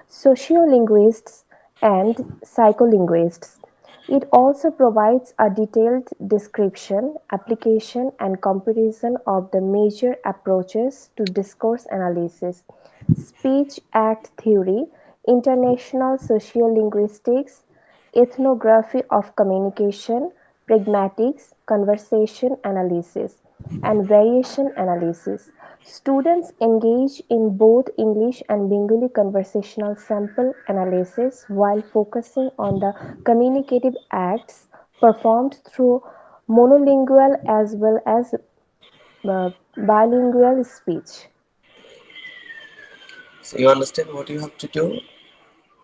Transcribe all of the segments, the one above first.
sociolinguists, and psycholinguists. It also provides a detailed description, application, and comparison of the major approaches to discourse analysis: speech act theory, international sociolinguistics, ethnography of communication, pragmatics, conversation analysis, and variation analysis. Students engage in both English and Bengali conversational sample analysis while focusing on the communicative acts performed through monolingual as well as bilingual speech. So you understand what you have to do.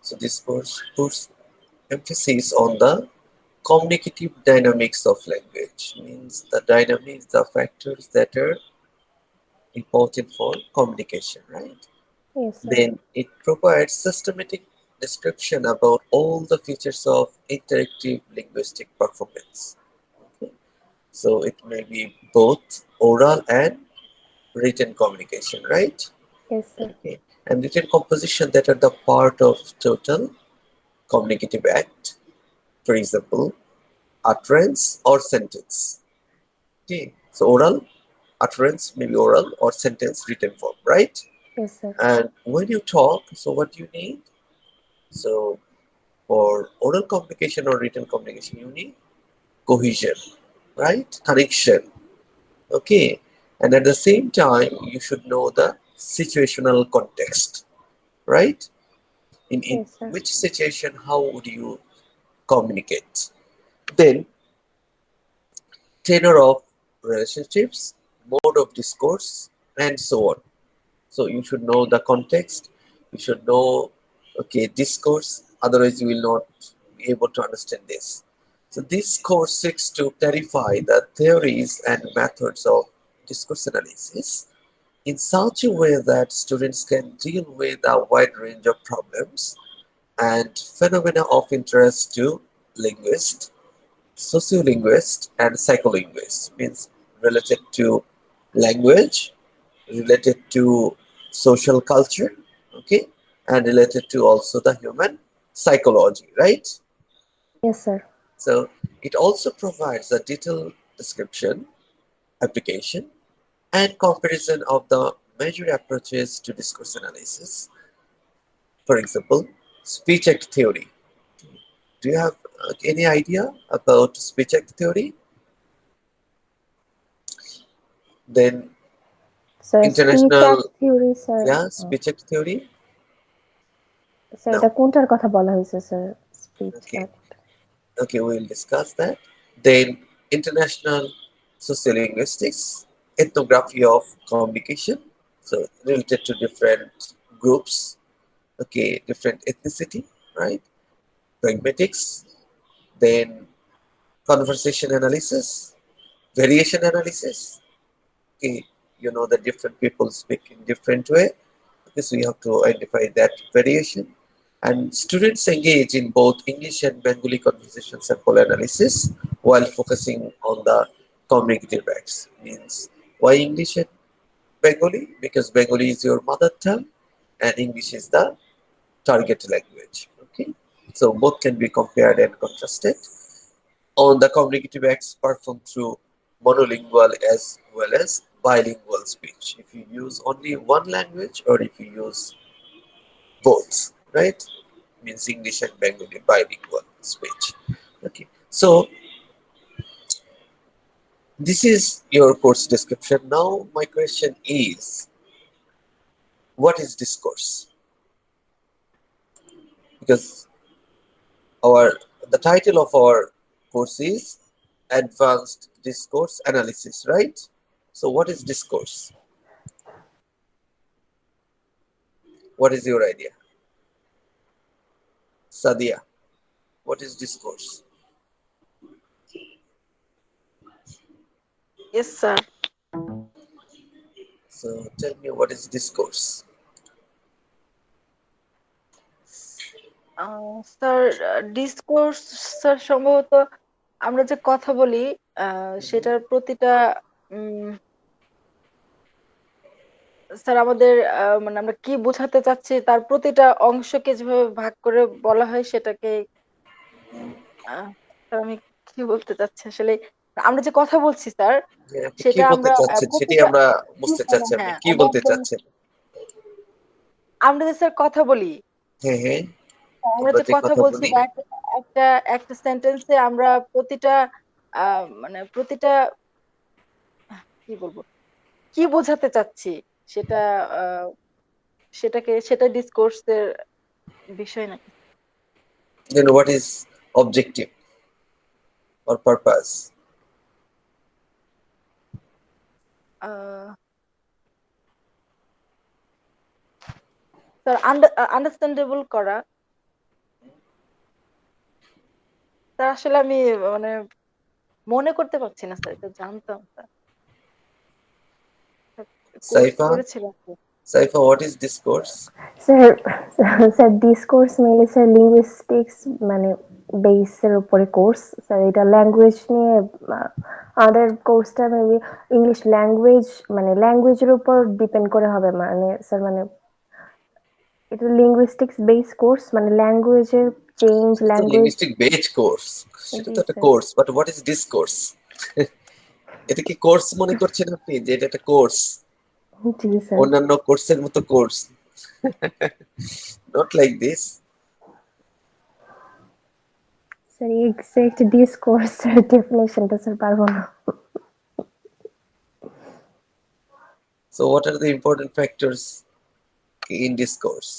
So this course puts emphasis on the communicative dynamics of language, means the dynamics, the factors that are important for communication, right? Yes, sir. Then it provides systematic description about all the features of interactive linguistic performance. Okay. So it may be both oral and written communication, right? Yes, sir. Okay. And written composition that are the part of total communicative act, for example, utterance or sentence. Okay. So oral, utterance, maybe oral or sentence written form, right? Yes, sir. And when you talk, so what do you need? So for oral communication or written communication, you need cohesion, right? Connection. Okay. And at the same time, you should know the situational context, right? In Yes, sir. which situation, how would you communicate? Then, tenor of relationships, mode of discourse, and so on. So you should know the context. You should know, okay, discourse. Otherwise, you will not be able to understand this. So this course seeks to clarify the theories and methods of discourse analysis in such a way that students can deal with a wide range of problems and phenomena of interest to linguists, sociolinguists, and psycholinguists, means related to language, related to social culture, okay, and related to also the human psychology, right? Yes, sir. So it also provides a detailed description, application, and comparison of the major approaches to discourse analysis. For example, speech act theory. Do you have any idea about speech act theory? Then Sir, speech international, act theory, sir. yeah, speech act theory. Sir No, এটা কোনটার কথা বলা হয়েছে sir? Speech okay, act. okay, we will discuss that. Then international sociolinguistics, ethnography of communication, so related to different groups, okay, different ethnicity, right? Pragmatics, then conversation analysis, variation analysis. Okay, you know that different people speak in different way. Okay, so you have to identify that variation. And students engage in both English and Bengali conversation sample analysis while focusing on the communicative acts. Means why English and Bengali? Because Bengali is your mother tongue and English is the target language. Okay, so both can be compared and contrasted. On the communicative acts performed through monolingual as well as bilingual speech. If you use only one language or if you use both, right? Means English and Bengali bilingual speech. Okay, so this is your course description. Now, my question is, what is discourse? Because our the title of our course is Advanced Discourse Analysis, right? So, what is discourse? What is your idea? Sadia, what is discourse? Yes, sir. So tell me what is discourse? Sir, discourse sir সম্ভবত আমরা যে কথা বলি সেটার প্রতিটা উম, sir আমাদের মানে আমরা কি বোঝাতে চাচ্ছি তার প্রতিটা অংশকে যেভাবে ভাগ করে বলা হয় সেটাকে স্যার আমি কি বলতে চাচ্ছি আসলে আমরা যে কথা বলছি স্যার যে আপনি কি সেটা বলতে আমরা চাচ্ছেন সেটাই প্রতিটা আমরা বুঝতে চাচ্ছি, আপনি হ্যাঁ কি আমরা বলতে চাচ্ছেন। আমরা যে স্যার কথা বলি, হ্যাঁ হ্যাঁ, আমরা আমরা যে যে কথা কথা বলছি বলি, বা একটা একটা সেন্টেন্সে আমরা প্রতিটা মানে প্রতিটা কি বলবো কি বোঝাতে চাচ্ছি সেটা আহ, সেটা ডিসকোর্স এর বিষয় নাকি then what is objective or purpose? Ah, sir understandable করা স্যার আসলে আমি মানে মনে করতে পারছি না স্যার এটা জানতাম স্যার কোর্স Saifa, করেছিলাম তো। Saifa, what is discourse? Sir sir discourse mainly sir linguistics মানে বেসের উপরে কোর্স স্যার। এটা ল্যাঙ্গুয়েজ নিয়ে আমাদের কোর্সটা মেবি ইংলিশ ল্যাঙ্গুয়েজ মানে ল্যাঙ্গুয়েজের উপর ডিপেন্ড করে হবে মানে স্যার মানে এটা লিঙ্গুইস্টিক্স বেস কোর্স মানে ল্যাঙ্গুয়েজের চেঞ্জ সেটা তো ল্যাঙ্গুয়েজ। লিঙ্গুইস্টিক বেজ কোর্স, সেটা জি তো একটা sir. Course, but what is discourse? এটা কি কোর্স মনে করছেন আপনি যে এটা একটা কোর্স, জি স্যার। অন্যান্য কোর্সের মতো course? Not like this. Sir exact discourse এর ডেফিনেশনটা স্যার পারবো না। So what are the important factors in discourse?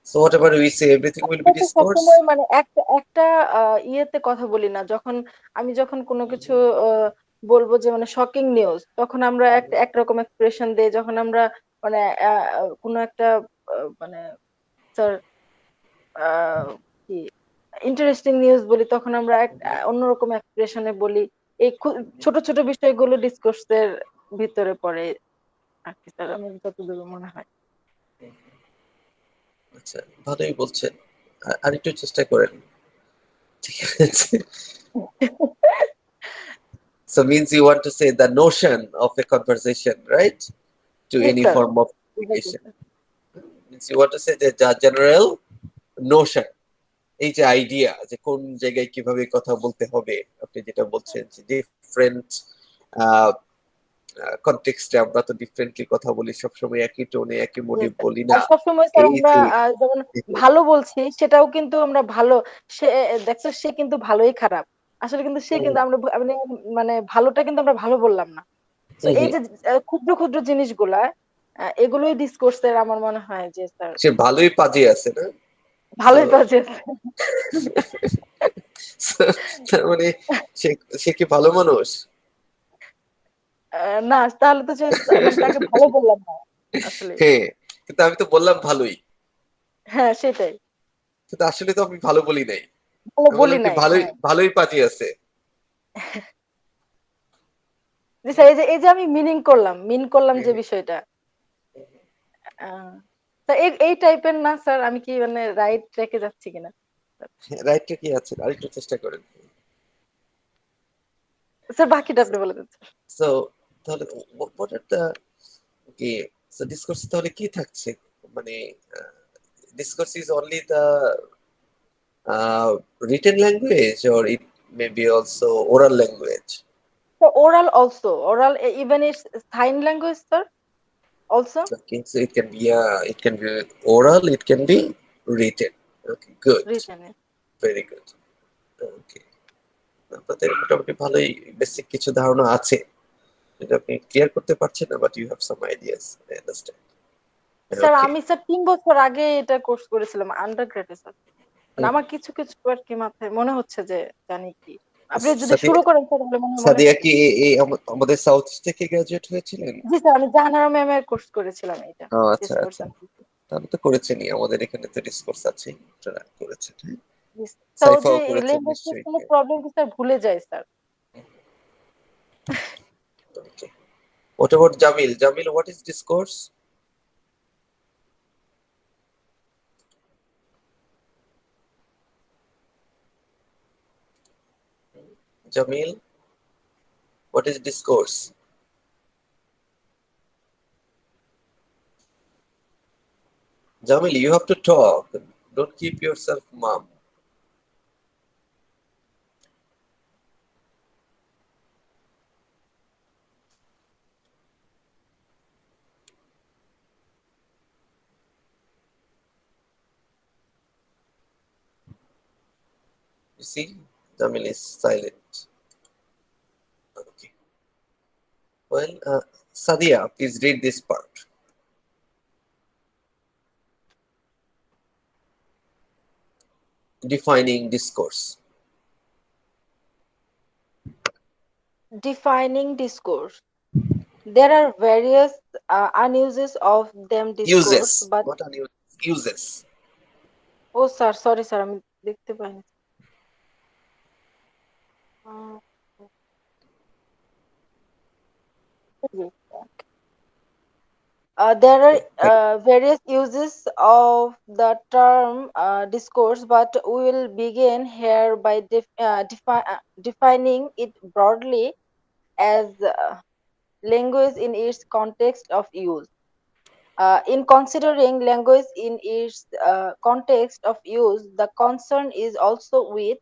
So whatever we say, everything will be আমরা তো discourse. সবসময় মানে একটা একটা ইয়েতে কথা বলি না যখন আমি যখন কোনো কিছু বলবো যে মানে শকিং নিউজ তখন আমরা একটা একরকম এক্সপ্রেশন দেই যখন আমরা মানে কোনো একটা মানে স্যার কি ইন্টারেস্টিং নিউজ বলি তখন আমরা এক অন্যরকম এক্সপ্রেশনে বলি এই ছোট ছোট বিষয়গুলো ডিসকোর্সের ভিতরে পড়ে আর কি স্যার আমার যতদূর মনে হয় আচ্ছা, ভালোই বলছেন, আরেকটু চেষ্টা করেন। ঠিক আছে। So means you want to say the notion of a conversation, right? To G any sir form of communication. Means you want to say the general notion, এই যে আইডিয়া যে কোন জায়গায় কিভাবে কথা বলতে হবে, আপনি যেটা বলছেন যে ডিফারেন্ট কনটেক্সটে আমরা তো ডিফারেন্টলি কথা বলি, সবসময় একই টোনে একই মোডে বলি আর না। সবসময় স্যার এই আমরা যে যেমন ভালো বলছি সেটাও কিন্তু আমরা ভালো সে দেখছো সে কিন্তু ভালোই খারাপ আসলে কিন্তু সে কিন্তু আমরা মানে মানে ভালোটা কিন্তু আমরা ভালো বললাম না তো এই যে ক্ষুদ্র ক্ষুদ্র জিনিসগুলা এগুলোই ডিসকোর্সের আমার মনে হয় যে স্যার সে ভালোই পাজে আছে না। So, ভালোই বাজে তার মানে সে সে কি ভালো মানুষ? না তাহলে তো সে মানে তাকে ভালো বললাম না আসলে হ্যাঁ, কিন্তু আমি তো বললাম ভালোই, হ্যাঁ সেটাই কিন্তু আসলে তো আমি ভালো বলি নাই। ভালো আমি বলি বললাম কি নাই ভালোই হ্যাঁ ভালোই পাজি আছে। জি স্যার এই যে আমি মিন করলাম যে বিষয়টা আহ, তা এই টাইপের না স্যার আমি কি মানে রাইট ট্র্যাকে যাচ্ছি কিনা রাইটটা কি আছে, আরেকটু চেষ্টা করেন। স্যার বাকিটা আপনি বলে দিন স্যার। সো তাহলে what are the কি, সো ডিসকোর্স তাহলে কি থাকছে, মানে discourse is only the written language, or it may be also oral language. So oral even is sign language sir also Okay, so it can be oral, it can be written. Okay, good, written is very good. Okay, আপনাদের মোটামুটি ভালোই basic কিছু ধারণা আছে, যেটা আপনি clear করতে পারছেন না, but you have some ideas, I understand. Sir okay, আমি স্যার ৩ বছর আগে এটা কোর্স করেছিলাম আন্ডার গ্রেডে স্যার মানে আমার কিছু কিছু আর কি মাথায় মনে হচ্ছে যে জানি কি আপনি যদি সাদিয়া, শুরু করেন স্যার তাহলে মনে সাদিয়া থাকবে কি এই আমাদের সাউথ থেকে গ্রাজুয়েট হয়েছিলেন? জি স্যার আমি জাহানারা ম্যামের কোর্স করেছিলাম এটা ও আচ্ছা ডিসকোর্স আচ্ছা, তাহলে তো করেছেনই, আমাদের এখানে তো ডিসকোর্স আছে, আপনারা করেছেন, হ্যাঁ। স্যার ওই যে সাইফাও করেছেন লিঙ্গুইস্টিক্স নিশ্চয়ই। কোনো প্রবলেম কি স্যার ভুলে যায় sir Okay. What about Jamil? Jamil, what is discourse? Jamil, what is discourse? Jamil, you have to talk. Don't keep yourself mum. You see, Jamil is silent. Okay. Well, Sadia, please read this part. Defining discourse. Defining discourse. There are various unuses of them discourse, Uses, but not unuses. Uses. oh sir sorry sir আমি দেখতে পাইনি। আহ, there are Okay. Thank various uses of the term discourse, but we will begin here by defining it broadly as language in its context of use. In considering language in its context of use, the concern is also with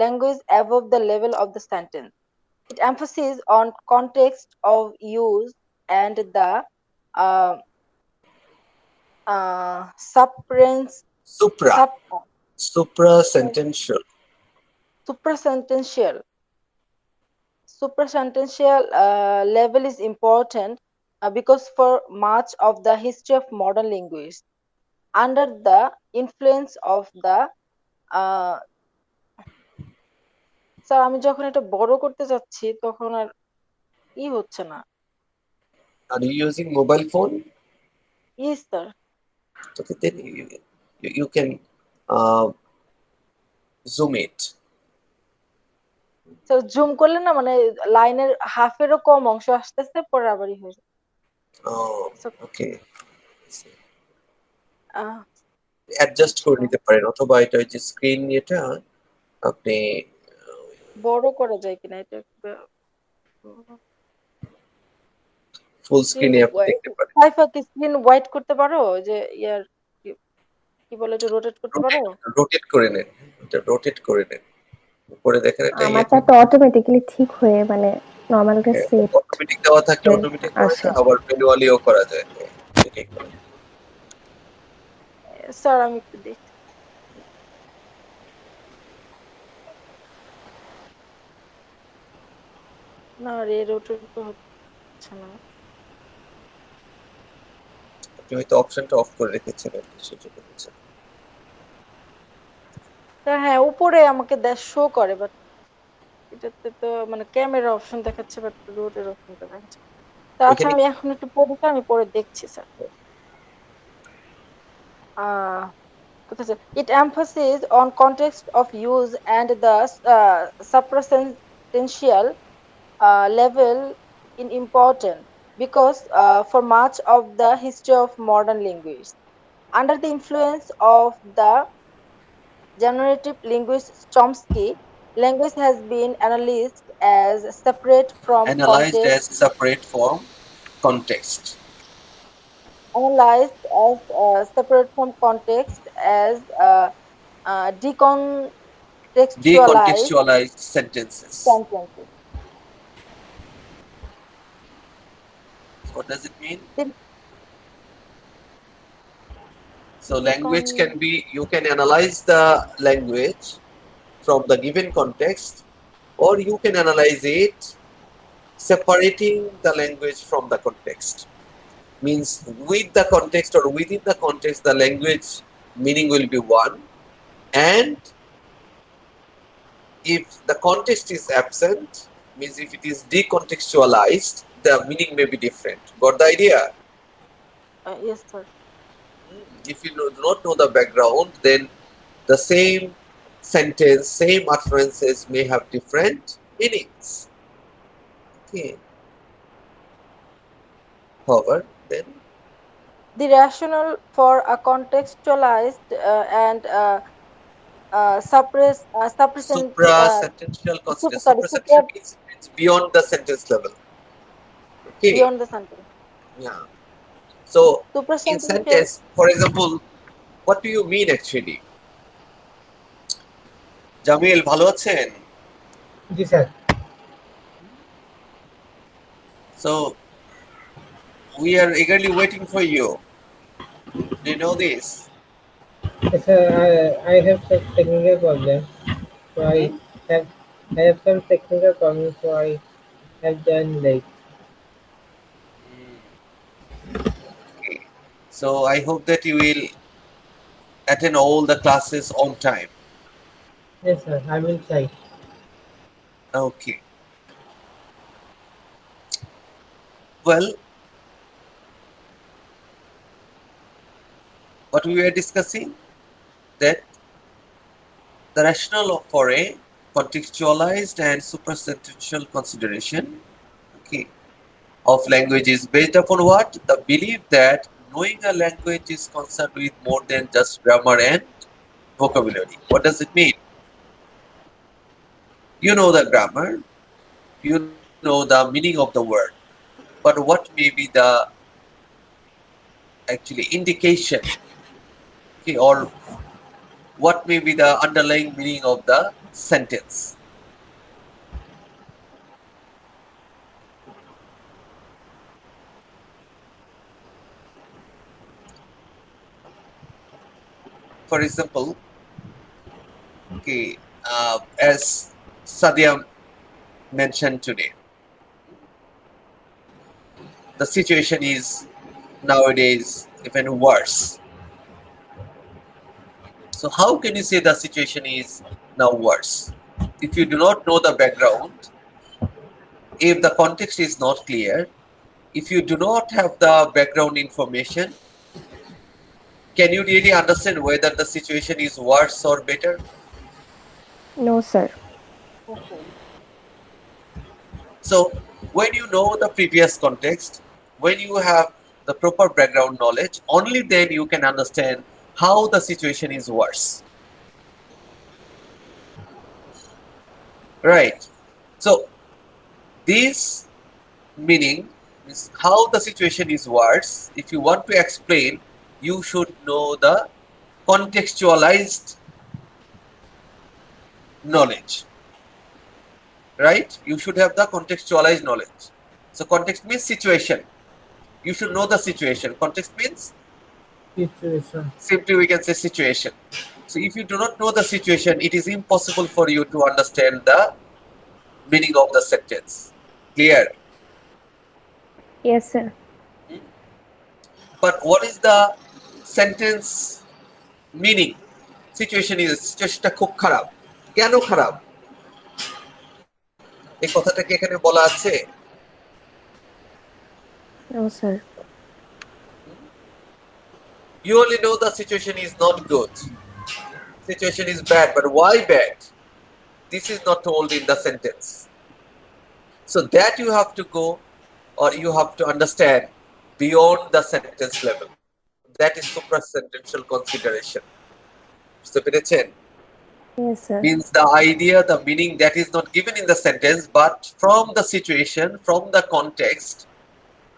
language above the level of the sentence. It emphasizes on context of use and the uh, suppress, Supra. sub, Suprasentential. suprasentential. Suprasentential level is important because for much of the history of modern language, under the influence of the ah sir আমি যখন এটা বড় করতে যাচ্ছি তখন আর হচ্ছে না। Are you using mobile phone? Is sir. Okay, then you can uh, zoom it. Sir zoom করলে না মানে লাইনের হাফেরও কম অংশ আসতেছে পরে আবারই হয়ে যায়। Oh, So, okay. আহ, অ্যাডজাস্ট করে নিতে পারেন অথবা এটা ওই যে স্ক্রিন এটা আপনি বড় করা যায় কিনা এটা ফুল স্ক্রিন স্ক্রিনে আপনি দেখতে পারেন। সাইফা কি স্ক্রিন হোয়াইট করতে পারো ওই যে ইয়ার কি কি বলে এটা রোটেট করতে পারো? রোটেট রোটেট করে নেন, এটা রোটেট করে নেন। উপরে দেখেন একটা ইয়ে আমারটা থাকে, তো অটোমেটিক্যালি ঠিক হয়ে মানে নরমালটা সেট অটোমেটিক দেওয়া থাকলে হয়ে অটোমেটিক করা আসে। যায়, আবার ম্যানুয়ালিও করা যায়। এটাই করেন। স্যার আমি একটু দেখি। না রে রোটেট তো হচ্ছে না। আপনি হয়তো অপশনটা অফ করে রেখেছেন আর কি, সেজন্য হচ্ছে। স্যার হ্যাঁ উপরে আমাকে শো করে বাট এটাতে তো মানে ক্যামেরা অপশন দেখাচ্ছে বাট রোটের অপশনটা দেখাচ্ছে। তো আচ্ছা ওইখানে আমি এখন একটু পড়ি স্যার, আমি পরে দেখছি স্যার। আহ কোথায় আছে? It emphasizes on context of use and the suprasentential level in important because for much of the history of modern language, under the influence of the generative linguist Chomsky, language has been analyzed as separate from analyzed context, as separate from context, analyzed as separate from context, as decontextualized decontextualized sentences. sentences. What does it mean? The So language decon can be, you can analyze the language from the given context, or you can analyze it separating the language from the context. Means with the context or within the context, the language meaning will be one, and if the context is absent, means if it is decontextualized, the meaning may be different. Got the idea? yes sir. If you do not know the background, then the same sentence, same utterances may have different meanings. Okay. However, then The rationale for a contextualized and supra-sentential consider, sorry, supra-sentential means beyond the sentence level. Okay. beyond the sentence. Yeah. So in Suprasentential. sentence, for example, what do you mean actually? Jamil ভালো আছেন? জি sir. So we are eagerly waiting for you. Do you know this? Sir, I have some technical problem, so Hmm? have I have some technical problems, so I have joined late. Okay. So I hope that you will attend all the classes on time. Yes, sir, I will try. Okay. Well, what we were discussing, that the rationale for a contextualized and suprasentential consideration, okay, of language is based upon what? The belief that knowing a language is concerned with more than just grammar and vocabulary. What does it mean? You know the grammar, you know the meaning of the word, but what may be the actually indication, okay, or what may be the underlying meaning of the sentence? For example, okay, as Sadia mentioned today, the situation is nowadays even worse. So how can you say the situation is now worse? If you do not know the background, if the context is not clear, if you do not have the background information, can you really understand whether the situation is worse or better? No, sir. Okay. So when you know the previous context, when you have the proper background knowledge, only then you can understand how the situation is worse. Right. So this meaning is how the situation is worse. If you want to explain, you should know the contextualized knowledge. Right? You should have the contextualized knowledge. So context means situation. You should know the situation. Context means Situation. simply we can say situation. So if you do not know the situation, it is impossible for you to understand the meaning of the sentence. Clear? Yes, sir. But what is the sentence meaning? সিচুয়েশনটা খুব খারাপ। কেন খারাপ? এই কথাটা কি এখানে বলা আছে? No, sir. You only know the situation is not good. Situation is bad, but why bad? This is not told in the sentence. So that you have to go, or you have to understand beyond the sentence level. That is suprasentential consideration. বুঝতে পেরেছেন? Yes, sir. Means the idea, the meaning that is not given in the sentence, but from the situation, from the context.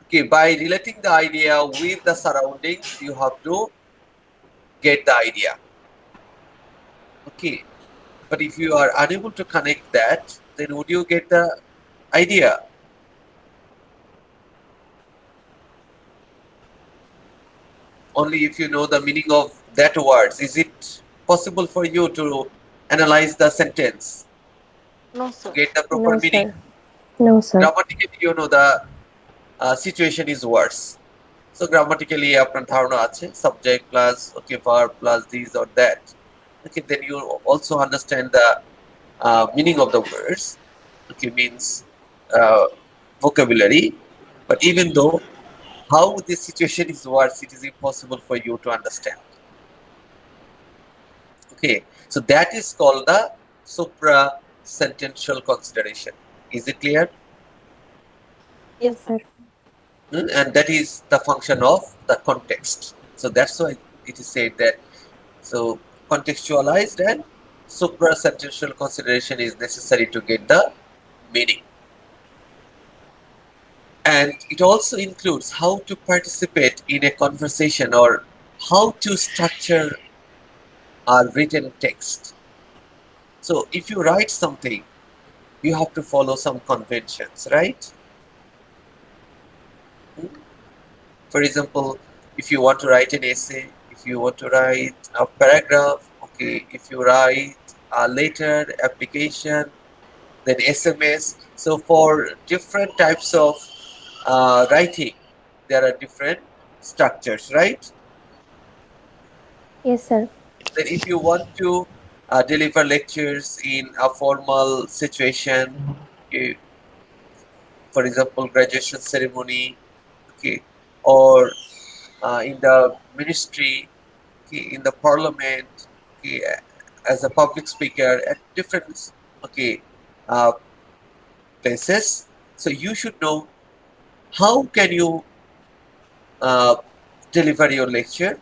Okay, by relating the idea with the surroundings, you have to get the idea. Okay, but if you are unable to connect that, then would you get the idea? Only if you know the meaning of that words. Is it possible for you to analyze the sentence No, to sir. get the proper No, meaning? sir. No, sir. Grammatically, you know the situation is worse. So grammatically, আপনার ধারণা আছে subject plus okay verb plus this or that. Okay, then you also understand the meaning of the words. Okay, means vocabulary. But even though how this situation is worse, it is impossible for you to understand. Okay, so that is called the supra-sentential consideration. Is it clear? Yes, Sir. sir. And that is the function of the context. So that's why it is said that so contextualized and suprasentential consideration is necessary to get the meaning. And it also includes how to participate in a conversation or how to structure a written text. So if you write something, you have to follow some conventions, right? Hmm? For example, if you want to write an essay, if you want to write a paragraph, okay, if you write a letter, application, then SMS. So for different types of writing, there are different structures, right? Yes, sir. Then if you want to deliver lectures in a formal situation, you, for example, graduation ceremony, okay, or in the ministry, okay, in the parliament, okay, as a public speaker at different, okay, uh, places. So you should know how can you uh, deliver your lecture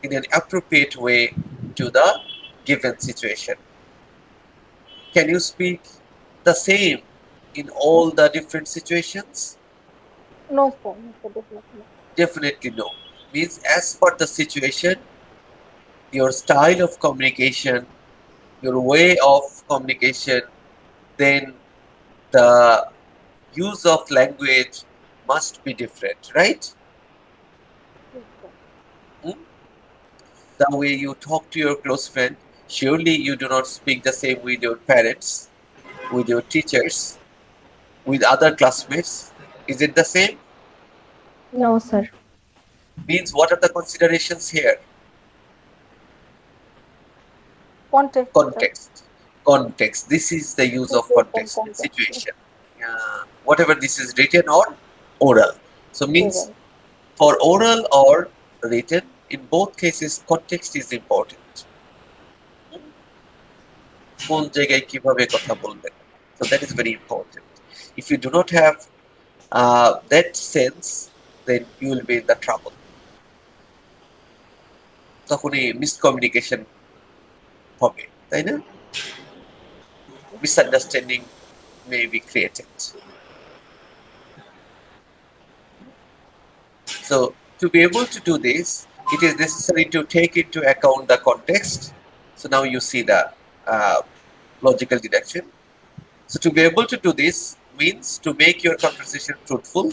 in an appropriate way to the given situation. Can you speak the same in all the different situations? No, sir. No, sir, definitely. Definitely no. Means as per the situation, your style of communication, your way of communication, then the use of language must be different, right? Yes, sir. Hmm? The way you talk to your close friend, surely you do not speak the same with your parents, with your teachers, with other classmates. Is it the same? No, sir. Means what are the considerations here? Context, sir. Context. Context. This is the use of Situation, context in context. Yes. situation. Whatever this is written or oral. So means Oral. for oral or written, in both cases context is important. কোন জায়গায় কিভাবে কথা বলবেন. So that is very important. If you do not have that sense, then you will be in the trouble. তখনই miscommunication হবে, তাই না? Misunderstanding may be created. So to be able to do this, it is necessary to take into account the context. So now you see the uh, logical deduction. So to be able to do this means to make your conversation truthful,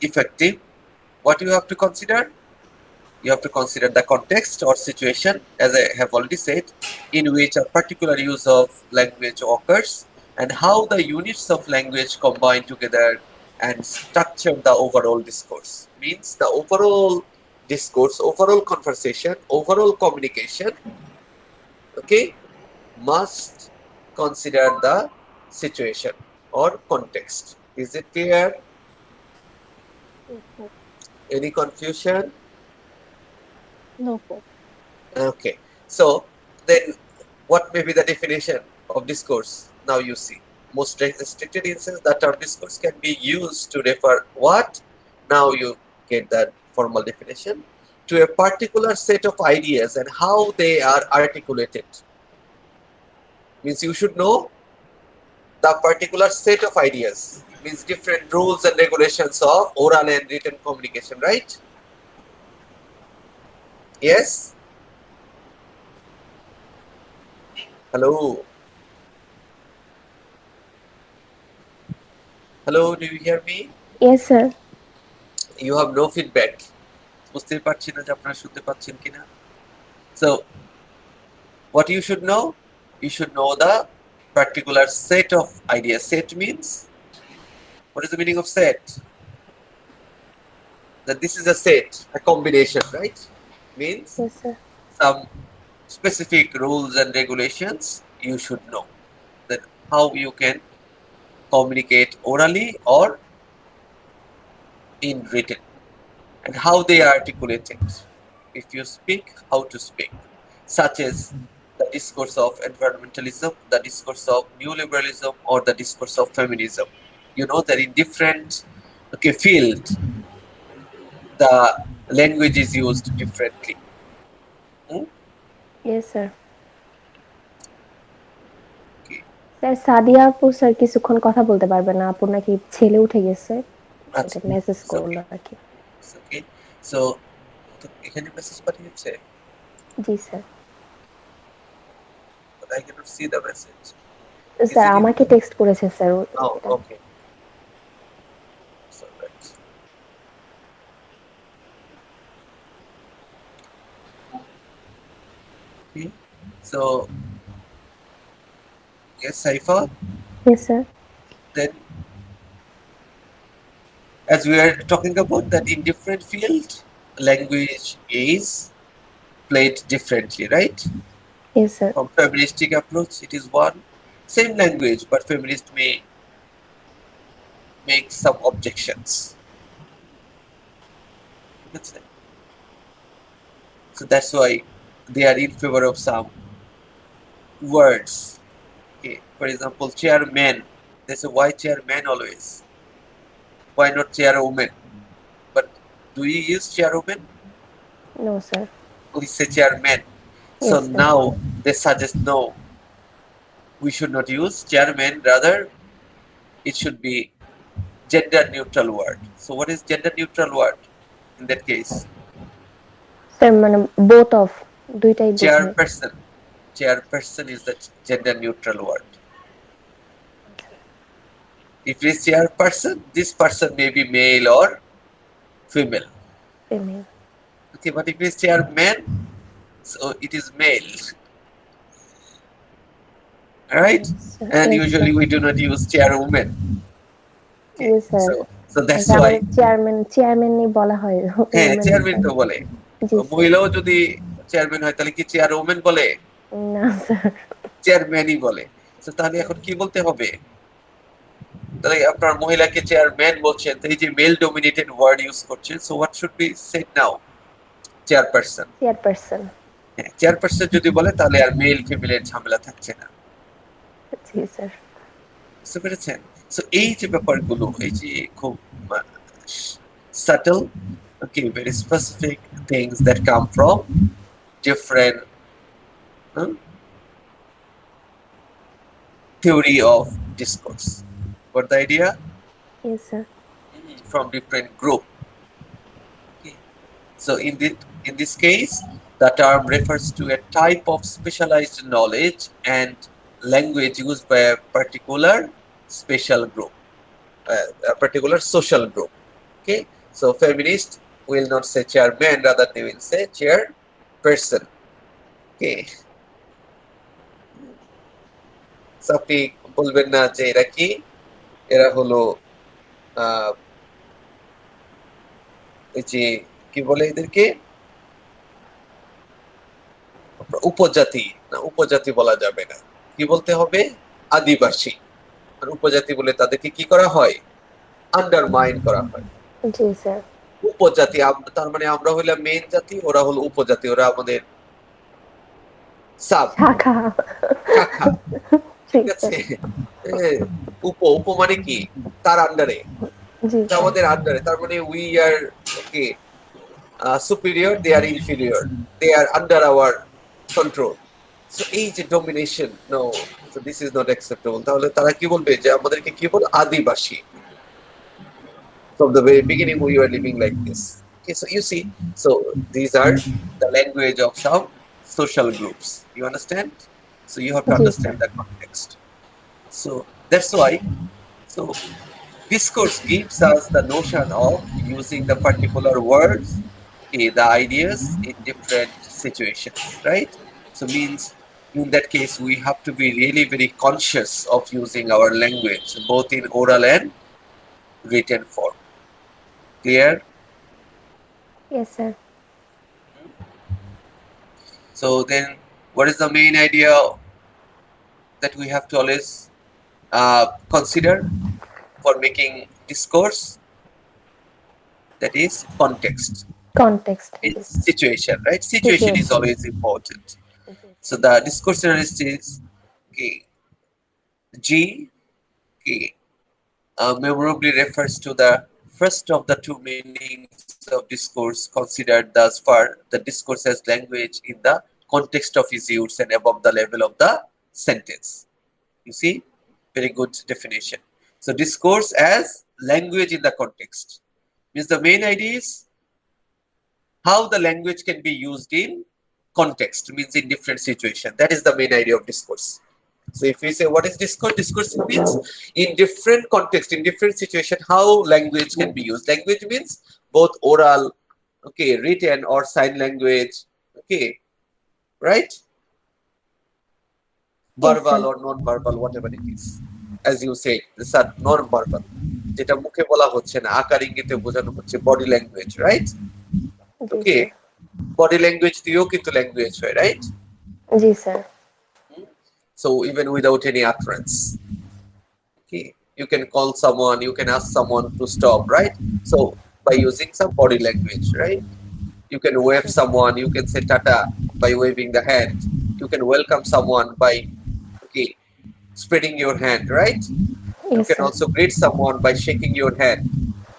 effective. What you have to consider? You have to consider the context or situation, as I have already said, in which a particular use of language occurs, and how the units of language combine together and structure the overall discourse. Means the overall discourse, overall conversation, overall communication, okay, must consider the situation or context. Is it clear? Yes, sir. Any confusion? No, sir. Okay. So then what may be the definition of discourse? Now you see. Most restricted instance, the term discourse can be used to refer what? Now you get that formal definition. To a particular set of ideas and how they are articulated. Means you should know the particular set of ideas. Means different rules and regulations of oral and written communication, right? Yes? Hello? Hello, do you hear me? Yes, sir. You have no feedback. বুঝতে পারছি না যে আপনারা শুনতে পাচ্ছেন কিনা. So what you should know? You should know the particular set of ideas. Set means, what is the meaning of set? That this is a set, a combination, right? Means Yes, sir. some specific rules and regulations you should know. That how you can communicate orally or in written, and how they are articulated. If you speak, how to speak, such as the discourse of environmentalism, the discourse of neoliberalism, or the discourse of feminism. You know that in different field, the language is used differently. Hmm? Yes, sir. Okay. Sir Sadia আপু sir কিছুক্ষণ কথা বলতে পারবে না, আপুর নাকি ছেলে উঠে গেছে, আচ্ছা, এটা মেসেজ it's করলো okay, আর কি। it's okay. So তো এখানে মেসেজ পাঠিয়েছে, জি sir. but I cannot see the message. Is sir it in? আমাকে টেক্সট করেছে স্যার Oh, এটা। okay. So right. Okay. So yes, Saifa. Yes sir. Then, as we are talking about that in different field, language is played differently, right? Yes sir. From feministic approach, it is one same language, but feminist may make some objections. That's it. So that's why they are in favor of some words. Okay, for example, chairman. They say why chairman always? Why not chairwoman? But do you use chairwoman? No sir. We say chairman. So Yes sir. now they suggest no, we should not use chairman. Rather, it should be gender neutral word. So what is gender neutral word in that case? Sir মানে both of দুইটাই বোঝায়। Chairperson. Chairperson is the gender neutral word. If it is chairperson, this person may be male or female. Female. Okay, but if it is chairman, so it is male. Alright? Yes sir. And Yes sir. usually we do not use chairwoman. Okay, Yes sir. so that's আচ্ছা, why আমাদের চেয়ারম্যানই বলা হয়, হ্যাঁ women chairman হয় তো না। বলে। জি sir. মহিলাও যদি চেয়ারম্যান হয় তাহলে কি চেয়ারওম্যান বলে? না স্যার। চেয়ারম্যানই বলে। তো তাহলে এখন কি বলতে হবে? তাহলে আপনার মহিলাকে চেয়ারম্যান বলছেন, তো এই যে মেল ডমিনেটেড ওয়ার্ড ইউজ করছেন, so what should be shed now? Chairperson. Chairperson. হ্যাঁ, চেয়ারপারসন যদি বলে তাহলে আর মেল ফিমেলের ঝামেলা থাকছে না। জি স্যার। বুঝতে পেরেছেন? সো এই যে ব্যাপারগুলো, এই যে খুব subtle, okay, very specific things that come from different theory of discourse. Got the idea? Yes sir. From different group. Okay. So in this case, the term refers to a type of specialized knowledge and language used by a particular special group, a particular social group. Okay. So feminists will not say chairman, rather they will say chairperson. Okay. So আপনি বলবেন না যে এরা কি, এরা হলো এই যে কি বলে এদেরকে উপজাতি, না উপজাতি বলা যাবে না, কি বলতে হবে? আদিবাসী। আর উপজাতি বলে তাদেরকে কি করা হয়? আন্ডারমাইন করা হয়। জি স্যার। উপজাতি তার মানে আমরা হইলাম মেইন জাতি, ওরা হলো উপজাতি, ওরা আমাদের সাব শাখা। শাখা। ঠিক আছে? উপ উপ মানে কি? তার আন্ডারে, জি স্যার। আমাদের আন্ডারে, তার মানে we are okay superior, they are inferior, they are under our control. So এই যে domination, no, so this is not acceptable. তাহলে তারা কি বলবে যে আমাদেরকে কি বল? আদিবাসী। From the very beginning we were living like this. Okay, so you see, so these are the language of some social groups. You understand? So you have to G sir. understand the context. So that's why, so discourse gives us the notion of using the particular words, the ideas in different situations, right? So means in that case we have to be really very conscious of using our language both in oral and written form. Clear? Yes sir. So then what is the main idea that we have to always consider for making discourse? That is context. Context. It's Yes. situation, right? Situation is Situation. always important. Yes. So the discourse analyst is okay, G okay, memorably refers to the first of the two meanings of discourse considered thus far, the discourse as language in the context of his use and above the level of the sentence. You see? Very good definition. So discourse as language in the context means the main idea is how the language can be used in context, means in different situation. That is the main idea of discourse. So if we say what is discourse, discourse means in different context, in different situation, how language can be used. Language means both oral, okay, written or sign language, okay, right? Yes, Verbal sir. or non-verbal, whatever it is. As you said, these are non-verbal. যেটা মুখে বলা হচ্ছে না, আকার ইঙ্গিতে বোঝানো হচ্ছে, body language, right? Ji, ওকে, sir. Body language দিয়েও কিন্তু ল্যাঙ্গুয়েজ হয়, right? Ji, sir. So even without any utterance, okay, you can call someone, you can ask someone to stop, right? So by using some body language, right? You can wave someone, you can say tata by waving the hand. You can welcome someone by, okay, spreading your hand, right? You Yes, can sir. also greet someone by shaking your hand.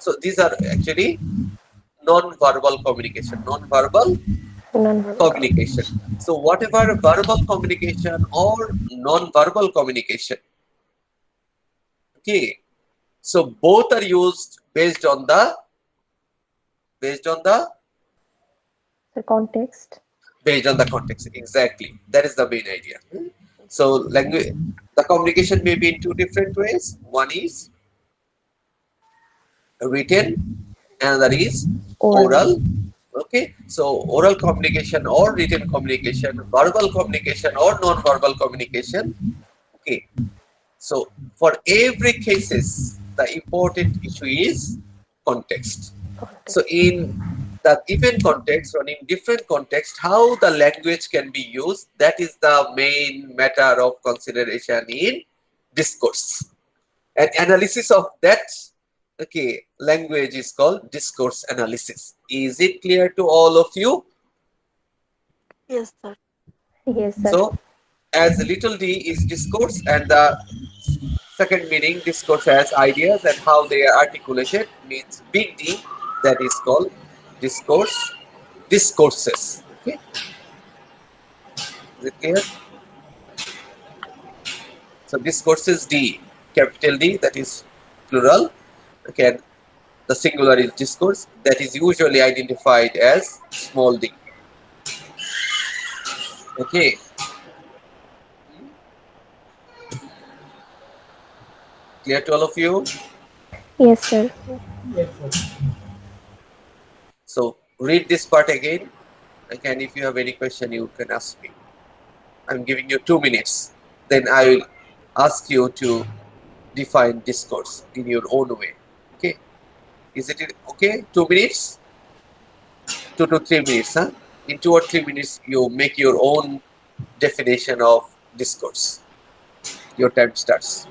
So these are actually non-verbal communication, non-verbal Non-verbal communication. communication. So whatever verbal communication or non-verbal communication, okay, so both are used based on the The context. based on the context. Exactly. That is the main idea. So language, the communication may be in two different ways. One is written, another is Oral. oral. Okay. So oral communication or written communication, verbal communication or non-verbal communication. Okay. So for every cases, the important issue is context. So Context. in the given context or in different context, how the language can be used, that is the main matter of consideration in discourse. And analysis of that, okay, language is called discourse analysis. Is it clear to all of you? Yes, sir. Yes, sir. So as little d is discourse and the second meaning discourse as ideas and how they are articulated means big D, that is called discourse, discourses. Okay, is it clear? So discourses D, capital D, that is plural. Okay, and the singular is discourse, that is usually identified as small d. Okay, clear to all of you? Yes, sir. Yes, sir. So read this part again. Okay, and if you have any question, you can ask me. I'm giving you 2 minutes. Then I will ask you to define discourse in your own way. Okay, is it okay? 2 minutes, 2 to 3 minutes, huh? In 2 or 3 minutes, you make your own definition of discourse. Your time starts.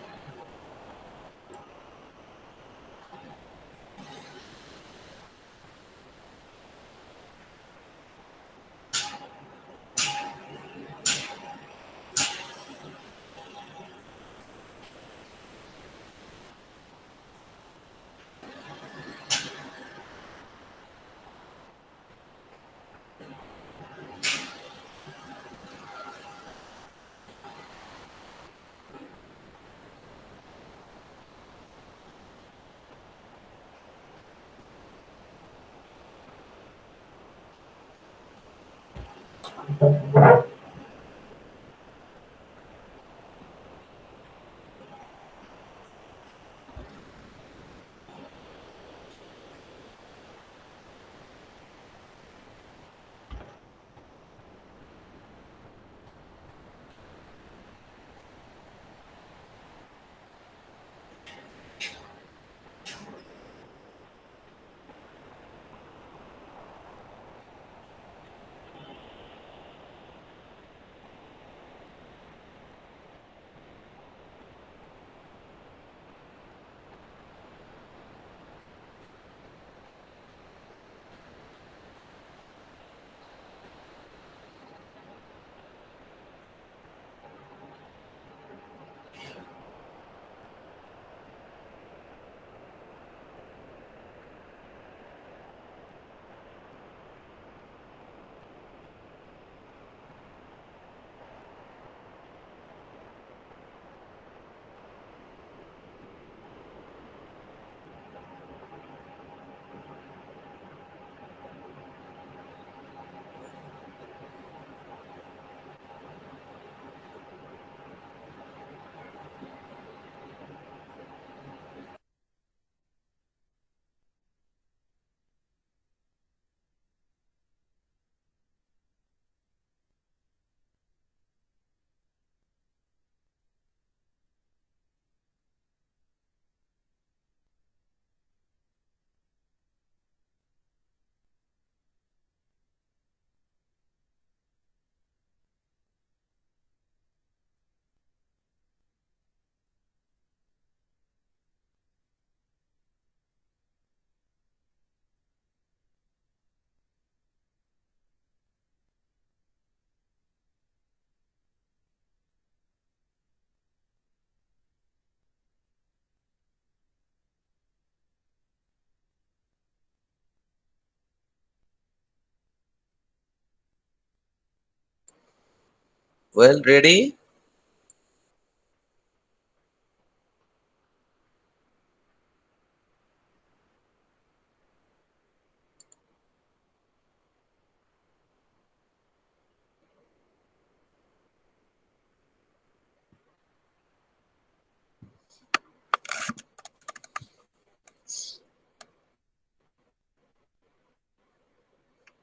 Well, ready?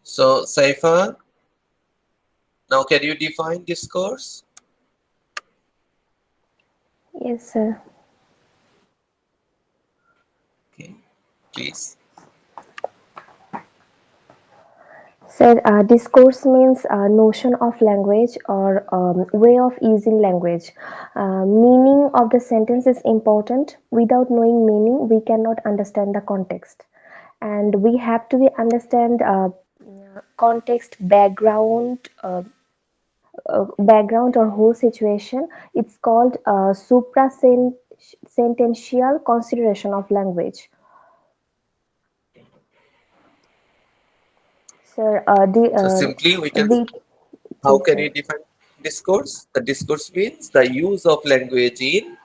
So, Saifa, now can you define discourse? Yes, sir. Okay, please. Sir, discourse means notion of language or way of using language. Meaning of the sentence is important. Without knowing meaning, we cannot understand the context, and we have to be understand context, background or whole situation. It's called supra-sentential consideration of language. Sir, So simply we can, we, how जी can sir. we define discourse? The discourse means the use of language in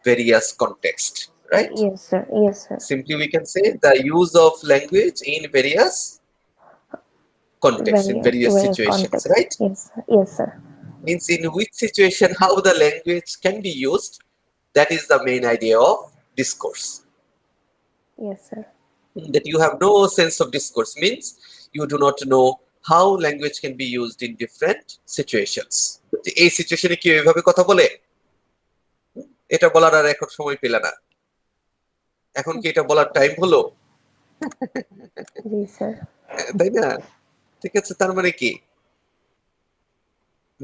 various contexts, right? Yes, sir. Yes, sir. Simply we can say the use of language in various contexts, in various Various situations, context. right? Yes, yes, sir. Means in which situation how the language can be used, that is the main idea of discourse. Yes, sir. That you have no sense of discourse means you do not know how language can be used in different situations. এই সিচুয়েশনে কি এইভাবে কথা বলে, এটা বলার আর এখন সময় পেলে না, এখন কি এটা বলার টাইম হলো, जी sir. তাই না? ঠিক আছে, তার মানে কি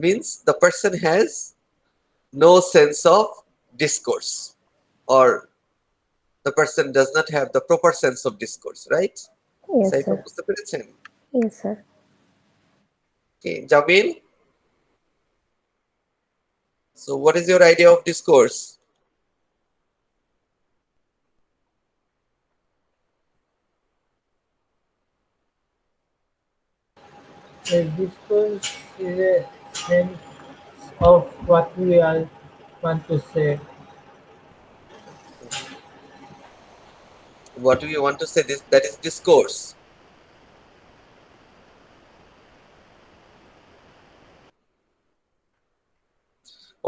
means the person has no sense of discourse or the person does not have the proper sense of discourse, right? Yes, Saifa sir. বুঝতে পেরেছেন? Yes, sir. Okay, Jamil, so what is your idea of discourse? A discourse is a sense of what we all want to say. What do you want to say? This, that is discourse.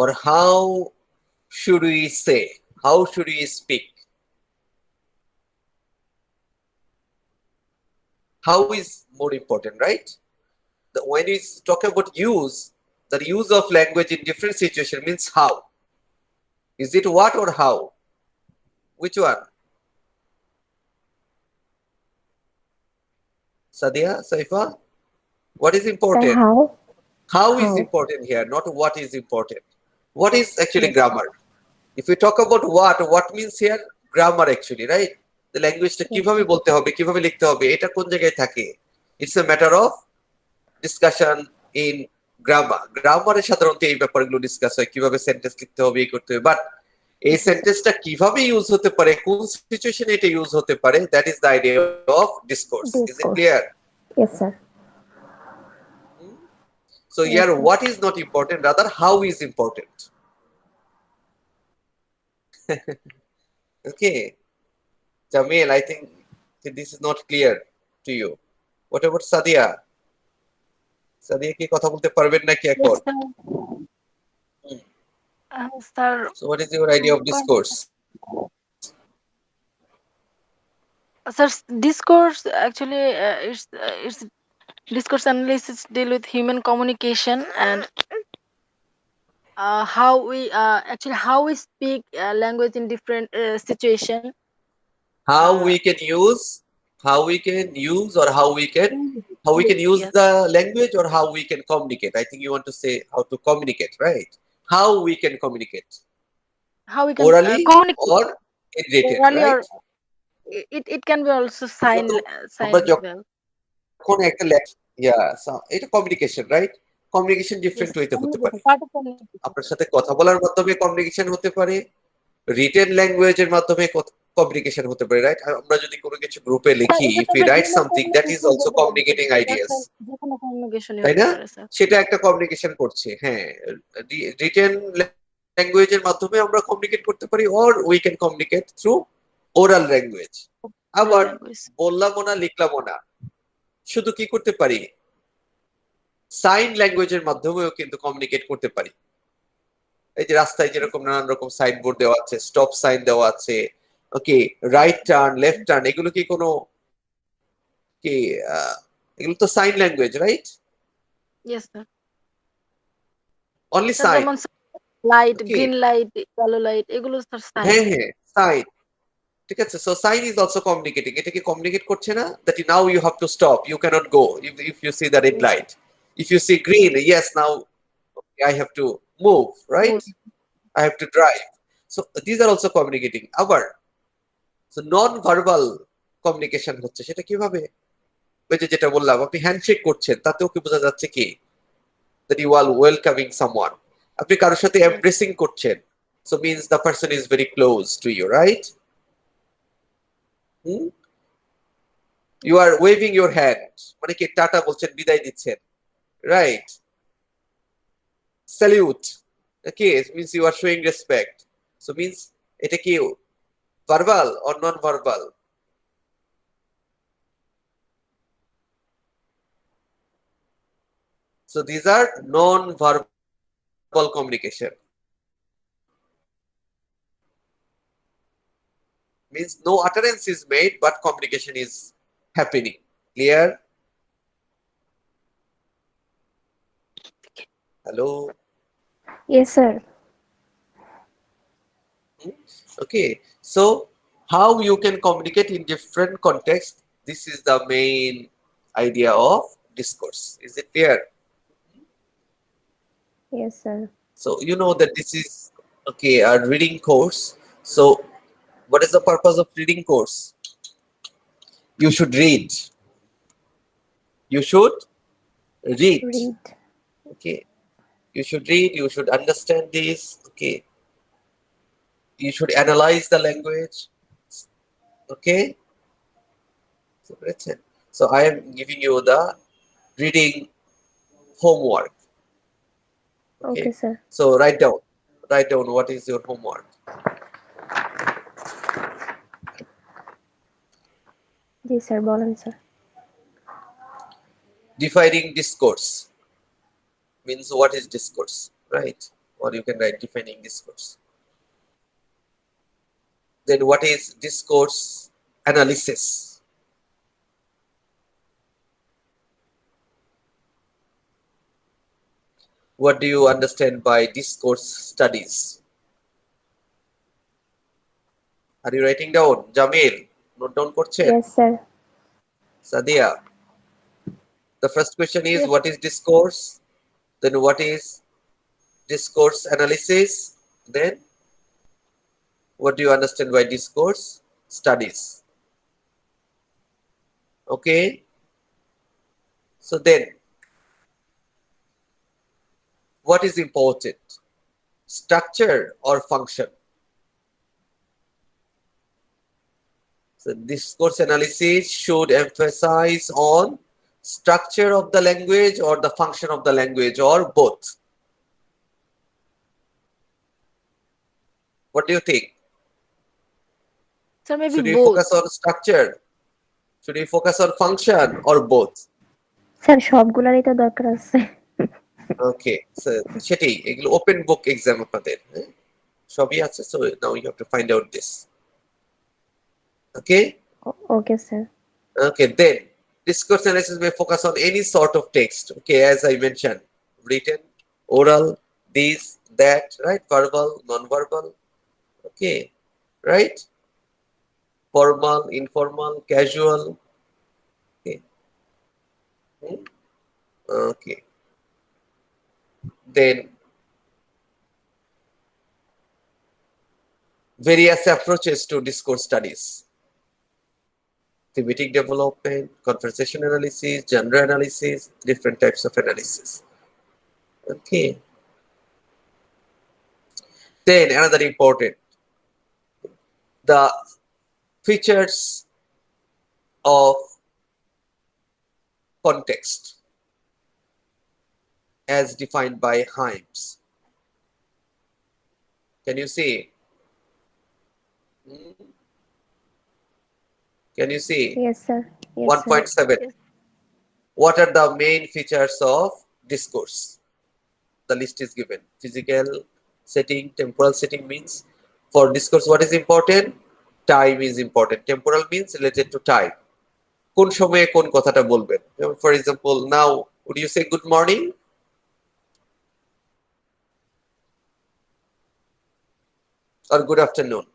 Or how should we say? How should we speak? How is more important, right? When we talk about use, the use of language in different situations means how. Is it what or how? Which one? Sadia, Saifa? What is Sir, important? how? How is How? important here, not what is important. What is actually Yes. grammar? If we talk about what means here? Grammar actually, right? The language টা Yes, কিভাবে sir. বলতে হবে, কিভাবে লিখতে হবে, এটা কোন জায়গায় থাকে? It's a matter of discussion in grammar. গ্রামারে সাধারণত এই ব্যাপারগুলো ডিসকাস হয়, কিভাবে সেন্টেন্স লিখতে হবে, এই করতে হবে। বাট এই Yes, sir. সেন্টেন্সটা কিভাবে ইউজ হতে পারে, কোন সিচুয়েশনে এটা ইউজ হতে পারে, that is the idea of discourse. Is it Discourse. Clear? Yes, sir. So Yes, here sir. what is not important, rather how is important. Okay, Jamil, I think this is not clear to you. What about Sadia? Sadia কি কথা বলতে পারবেন নাকি Yes, এখন? sir. Sir, So what is your idea of discourse? sir, discourse actually it's discourse analysis deal with human communication and how we actually how we speak language in different situation. How Uh, we can use, how we can use or how we can use yes, the language or how we can communicate. I think you want to say how to communicate, right? How we can communicate, how we can orally communicate or in written, orally or right? it can be also যত sign আমরা as well. যখন একটা এটা communication, right? Communication Yes, different ওয়েতে হতে পারে। communication, part of communication. আপনার সাথে কথা বলার মাধ্যমে কমিউনিকেশন হতে পারে, রিটেন ল্যাঙ্গুয়েজের মাধ্যমে কমিউনিকেশন হতে পারে, রাইট? আমরা যদি কোনো কিছু গ্রুপে স্যার লিখি, এটা ইফ তো ইউ রাইট বিভিন্ন something, that is communication also বলতে পারি কমিউনিকেটিং এটা আইডিয়াস, স্যার যে কোনো কমিউনিকেশনই তাই হতে না? পারে স্যার। সেটা একটা কমিউনিকেশন করছে। হ্যাঁ, রিটেন ল্যাঙ্গুয়েজের মাধ্যমে আমরা কমিউনিকেট করতে পারি, or we can communicate through oral language. Oral আবার ল্যাঙ্গুয়েজ। বললামও না লিখলামও না, শুধু কি করতে পারি, সাইন ল্যাঙ্গুয়েজের মাধ্যমেও কিন্তু কমিউনিকেট করতে পারি। এই যে রাস্তায় যেরকম নানান রকম সাইনবোর্ড দেওয়া আছে, স্টপ সাইন দেওয়া আছে, okay, right turn, left turn, এগুলো কি কোনো কি এগুলো তো sign language, right? Yes sir. Only sir sign, যেমন light, okay. Green light, yellow light এগুলো স্যার সাইন। হ্যাঁ হ্যাঁ, সাইন, ঠিক আছে। So sign is also communicating. এটা কি কমিউনিকেট করছে না that now you have to stop, you can't go if you see the red light, if you see green, yes now I have to move, right? I have to drive. So these are also communicating. আবার so non-verbal communication হচ্ছে, সেটা কিভাবে? ওই যে যেটা বললাম, আপনি handshake করছেন, তাতেও কি বোঝা যাচ্ছে কি that you are welcoming someone. আপনি কারোর সাথে embracing করছেন, so means the person is very close to you, right? Hmm? You are waving your hand, মানে কি টাটা বলছেন, বিদায় দিচ্ছেন, right? Salute, okay, it means you are showing respect. So means এটা কি verbal or non-verbal? So these are non-verbal communication. Means no utterance is made, but communication is happening. Clear? Hello? Yes, sir. Okay. So how you can communicate in different contexts? This is the main idea of discourse. Is it clear? Yes, sir. So you know that this is okay a reading course. So what is the purpose of reading course? You should read. You should read. Read. Okay. You should read. You should understand this. Okay. You should analyze the language. Okay. So I am giving you the reading homework. Okay, sir. So write down. Write down what is your homework. G sir, বলেন sir. Defining discourse means what is discourse, right? Or you can write defining discourse. Then what is discourse analysis? What do you understand by discourse studies? Are you writing down? Jamil, note down korchen? Yes, sir. Sadia. The first question is Yes. what is discourse? Then what is discourse analysis? Then what do you understand by discourse studies? Okay. So then what is important? Structure or function? So discourse analysis should emphasize on structure of the language or the function of the language or both. What do you think? Sir, maybe Should we both. focus on structure? Should we focus on function or both? Sir সবগুলারই তো দরকার আছে। Okay, so সেটাই, এগুলো open book exam আপনাদের, সবই আছে। So now you have to find out this. Okay? Okay, sir. Okay, then discourse analysis may focus on any sort of text. Okay, as I mentioned, written, oral, this, that, right? Verbal, non-verbal. Okay, right? Formal, informal, casual. Okay. Okay. Then various approaches to discourse studies. Thematic development, conversation analysis, genre analysis, different types of analysis. Okay. Then another important, the features of context as defined by Himes. Can you see? Hmm? Can you see? Yes, sir. Yes, sir. 1.7. Yes. What are the main features of discourse? The list is given. Physical setting, temporal setting means for discourse what is important? Time is important. Temporal means related to time. কোন সময়ে কোন কথাটা বলবেন? For example, now would you say good morning or good afternoon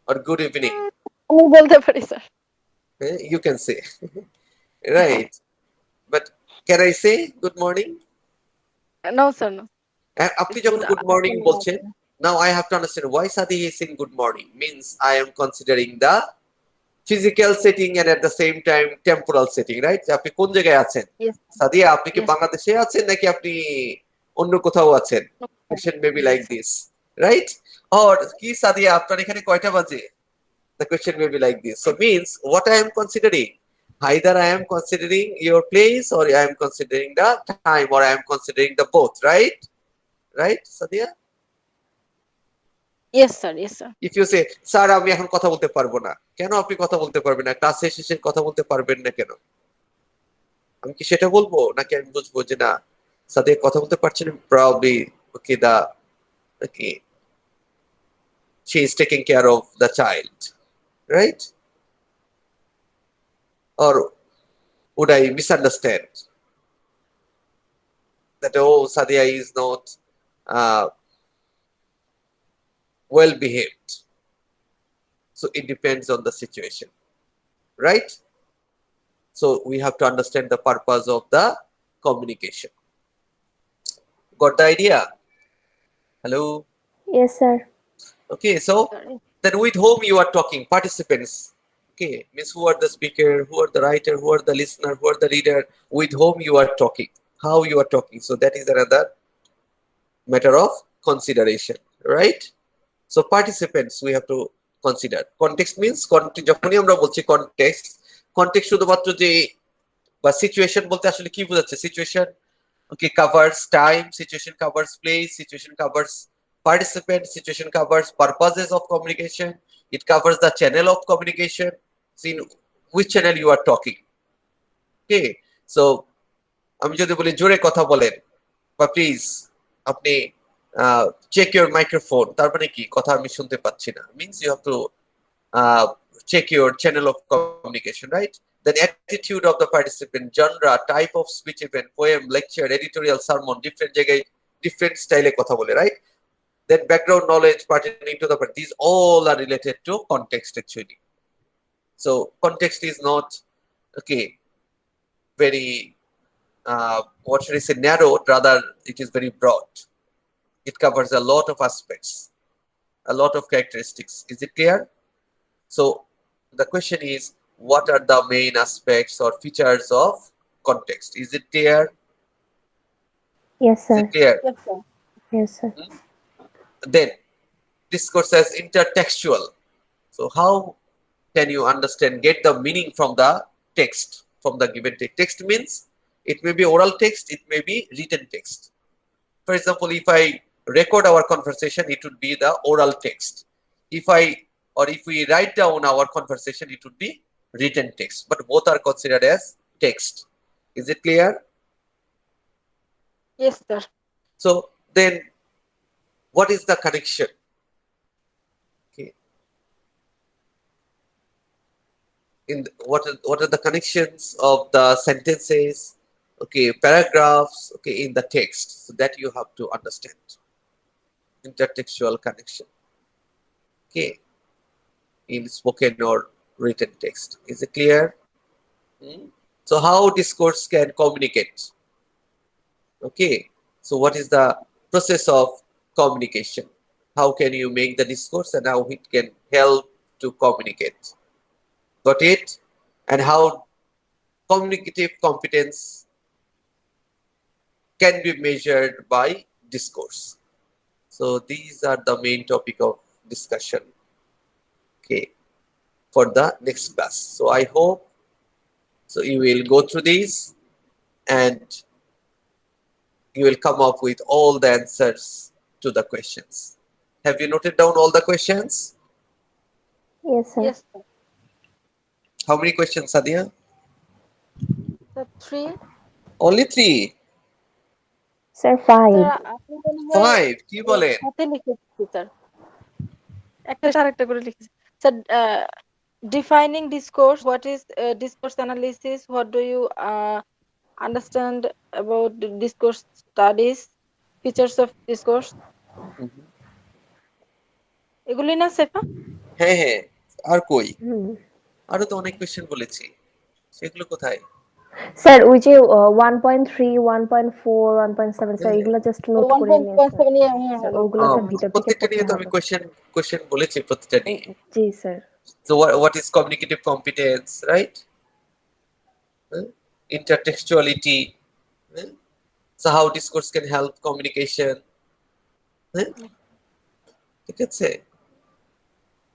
or good evening? আমি বলতে পারি sir. You can say. Right. But can I say good morning? No sir, no. আপনি it's যখন গুড good morning আফটারনুন বলছেন, আছে। now I have to understand why Sadi is saying good morning. Means I am considering the physical setting and at the same time temporal setting, right? আপনি কোন জায়গায় আছেন? Yes, Sadia, আপনি কি yes sir. বাংলাদেশে আছেন নাকি আপনি অন্য কোথাও আছেন? No sir, Question may be জি like sir. this, right? Or কি সাদিয়া, আপনার এখানে কয়টা বাজে? The question may be like this. So means what I am considering, either I am considering your place or I am considering the time or I am considering the both, right? Right, Sadia? Yes sir, yes sir. If you say, sir আমি এখন কথা বলতে পারবো না, কেন আপনি কথা বলতে পারবেন না? ক্লাসে শেষে কথা বলতে পারবেন না কেন? আমি কি সেটা বলবো নাকি আমি বুঝবো যে না সাদিয়া কথা বলতে পারছেন, probably okay the okay she is taking care of the child, right? Or would I misunderstand that oh Sadia is not uh, well behaved? So it depends on the situation, right? So we have to understand the purpose of the communication. Got the idea? Hello? Yes, sir. Okay, so then with whom you are talking? Participants. Okay, means who are the speaker, who are the writer, who are the listener, who are the reader, with whom you are talking, how you are talking. So that is another matter of consideration, right? So participants we have to consider. Context means যখনই আমরা বলছি context, context শুধুমাত্র যে বা situation বলতে আসলে কি বোঝাচ্ছে? Situation okay covers time, situation covers place, situation covers participant, situation covers purposes of communication, it covers the channel of communication, see in which channel you are talking. Okay, so আমি যদি বলি জোরে কথা বলেন বা প্লিজ আপনি check your microphone, তার মানে কি কথা আমি শুনতে পাচ্ছি না, means you have to check your channel of communication, right? Then attitude of the participant, genre, type of speech event, poem, lecture, editorial, sermon, different জায়গায় different style কথা বলে, right? Then background knowledge pertaining to the part, these all are related to context actually. So context is not okay very what should I say narrowed, rather it is very broad. It covers a lot of aspects, a lot of characteristics. Is it clear? So the question is, what are the main aspects or features of context? Is it clear? Yes, Is sir. it clear? Yes sir. Yes, sir. Then discourse as intertextual. So how can you understand, get the meaning from the text, from the given text? Text means it may be oral text, it may be written text. For example, if I record our conversation, it would be the oral text. If I or if we write down our conversation, it would be written text. But both are considered as text. Is it clear? Yes sir. So then, what is the connection? Okay. What are the connections of the sentences? Okay, paragraphs. Okay, in the text, so that you have to understand. Intertextual connection. Okay, in spoken or written text. Is it clear? So how discourse can communicate? Okay, so what is the process of communication? How can you make the discourse and how it can help to communicate? Got it? And how communicative competence can be measured by discourse. So these are the main topic of discussion. Okay, for the next class. So I hope so you will go through these and you will come up with all the answers to the questions. Have you noted down all the questions? Yes, sir. Yes, sir. How many questions, Sadia? Sir, 3. Only 3. Sir, sir 5. আপনি মনে হয় 5 কি বলেন? হাতে লিখেছি sir, একটা আরেকটা করে লিখেছি sir. Defining discourse, what is discourse analysis, what do you understand about the discourse studies, features of discourse, এগুলি না সেফা? হ্যাঁ হ্যাঁ, আর কই? হুম। আরো তো অনেক কোশ্চেন বলেছি, সেগুলো কোথায়? স্যার ওই যে 1.3, 1.4, 1.7 স্যার এগুলো জাস্ট ও নোট করে নিয়ে স্যার। 1.7 নিয়ে হ্যাঁ স্যার হ্যাঁ ওগুলো স্যার ভিতর থেকে প্রত্যেকটা পড়তে নিয়ে তো আমি হবে। কোশ্চেন বলেছি, প্রত্যেকটা নিয়ে। জি sir. So what is communicative competence, right? Intertextuality. So how discourse can help communication. ঠিক আছে?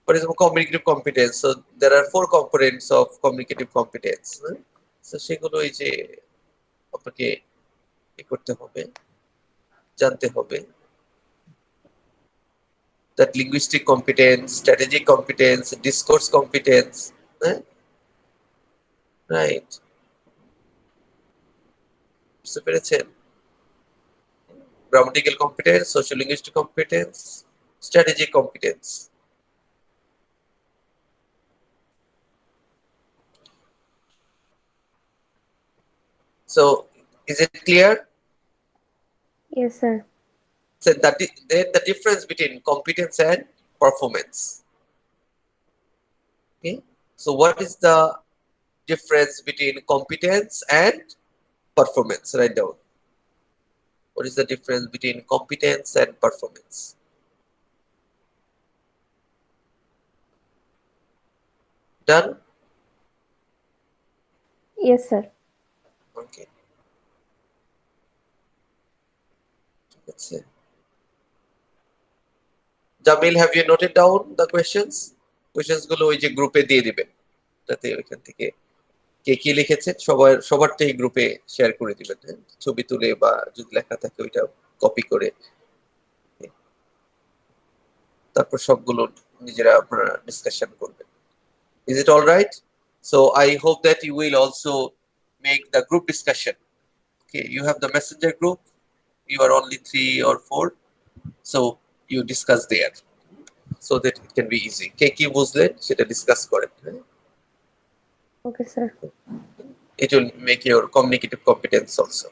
For example, communicative competence. So there are 4 components of communicative competence. So সেগুলো এই যে আপনাকে করতে হবে, জানতে হবে। That linguistic competence, strategic competence, discourse competence. Right. বুঝতে পেরেছেন? Grammatical competence, sociolinguistic competence, strategic competence. So is it clear? Yes sir. So then the difference between competence and performance. Okay. So what is the difference between competence and performance? Write down. What is the difference between competence and performance? Done? Yes sir. Okay. Let's see. Jamil, have you noted down the questions? Questions গুলো ওই যে গ্রুপে দিয়ে দিবেন, যাতে ওইখান থেকে কে কি লিখেছেন সবারটাই গ্রুপে শেয়ার করে দিবেন। ছবি তুলে বা যদি লেখা থাকে ওইটা কপি করে, তারপর সবগুলো নিজেরা আপনারা ডিসকাশন করবেন। Is it all right? So I hope that you will also make the group discussion. Okay, you have the messenger group. You are only 3 or 4, so you discuss there, so that it can be easy. কে কি বুঝলেন সেটা discuss করেন। Okay sir. It will make your communicative competence also.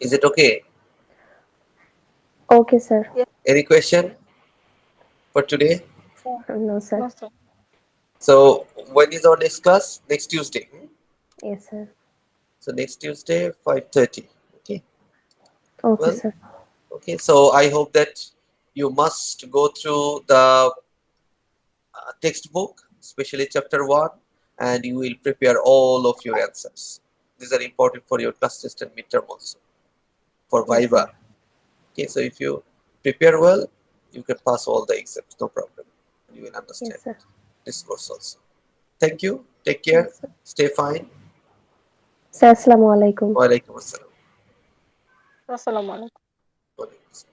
Is it okay? Okay sir. Any question for today? No sir. No, sir. So when is our next class? Next Tuesday. Yes sir. So next Tuesday 5:30. Okay. Okay Well, sir. okay. So I hope that you must go through the textbook, especially chapter 1, and you will prepare all of your answers. These are important for your class test and midterm also, for Yes, Viva. sir. Okay, so if you prepare well, you can pass all the exams, no problem. You will Yes understand sir. discourse also. Thank you. Take care. Yes, sir. Stay fine. Sir, assalamu alaikum. Wa alaikum assalam. আসসালামু আলাইকুম। Wa alaikum assalam.